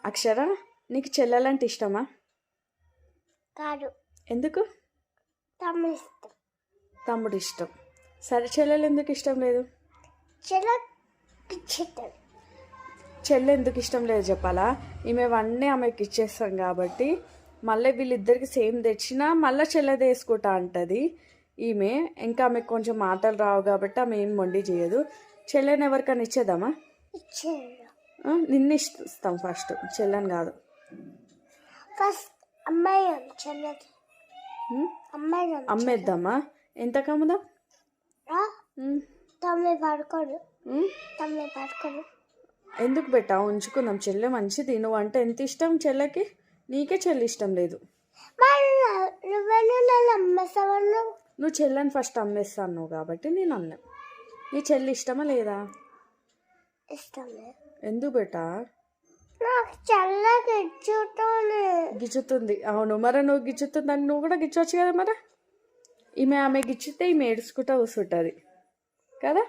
అక్షర, నీకు చెల్లెలంటే ఇష్టమా? కాదు. ఎందుకు? తమ్ముడు ఇష్టం. తమ్ముడు ఇష్టం. సరే, చెల్లెలు ఎందుకు ఇష్టం లేదు? చెల్లె ఎందుకు ఇష్టం లేదు చెప్పాలా? ఈమెవన్నీ ఆమెకి ఇచ్చేస్తాం కాబట్టి మళ్ళీ వీళ్ళిద్దరికి సేమ్ తెచ్చినా మళ్ళీ చెల్లెది వేసుకుంటా అంటది ఈమె. ఇంకా ఆమెకు కొంచెం మాటలు రావు కాబట్టి ఆమె ఏం మొండి చేయదు. చెల్లెని ఎవరికైనా ఇచ్చేద్దామా? నిన్ను ఇస్తాం ఫస్ట్, చెల్లెని కాదు. ఫస్ట్ అమ్మాయి అమ్మేద్దామా? ఎంత కమ్ముదాం? ఎందుకు పెట్టా, ఉంచుకుందాం. చెల్లె మంచిది. నువ్వు అంటే ఎంత ఇష్టం చెల్లెకి? నీకే చెల్లి ఇష్టం లేదు. నువ్వు చెల్లెని ఫస్ట్ అమ్మేస్తాను కాబట్టి నేను అన్నా. నీ చెల్లి ఇష్టమా లేదా? ఎందుకు బెటా? గిచ్చుతుంది. అవును, మరి నువ్వు గిచ్చుతుందని నువ్వు కూడా గిచ్చవచ్చు కదా. మరి ఆమె గిచ్చితే ఈమె ఏడుచుకుంటూ కూర్చుంటుంది కదా.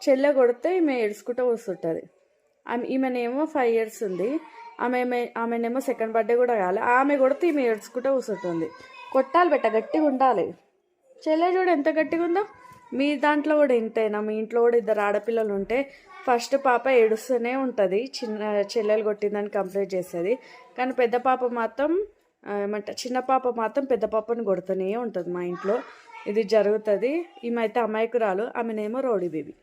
చెల్లె కొడితే ఈమె ఏడుచుకుంటూ కూర్చుంటుంది. ఈమెనేమో 5 years ఉంది. ఆమెనేమో సెకండ్ బర్త్డే కూడా కావాలి. ఆమె కొడితే ఈమె ఏడ్చుకుంటూ కూర్చుంటుంది. కొట్టాలి బెట్ట, గట్టిగా ఉండాలి. చెల్లె చూడు ఎంత గట్టిగా ఉందో. మీ దాంట్లో కూడా ఇంతేనా? మీ ఇంట్లో కూడా 2 ఆడపిల్లలు ఉంటే ఫస్ట్ పాప ఏడుస్తూనే ఉంటుంది, చెల్లెలు కొట్టిందని కంప్లైంట్ చేస్తుంది. కానీ పెద్ద పాప మాత్రం చిన్న పాప మాత్రం పెద్ద పాపని కొడుతూనే ఉంటుంది మా ఇంట్లో. ఇది జరుగుతుంది. ఈమె అయితే అమాయకురాలు, ఆమెనేమో రౌడీ బేబీ.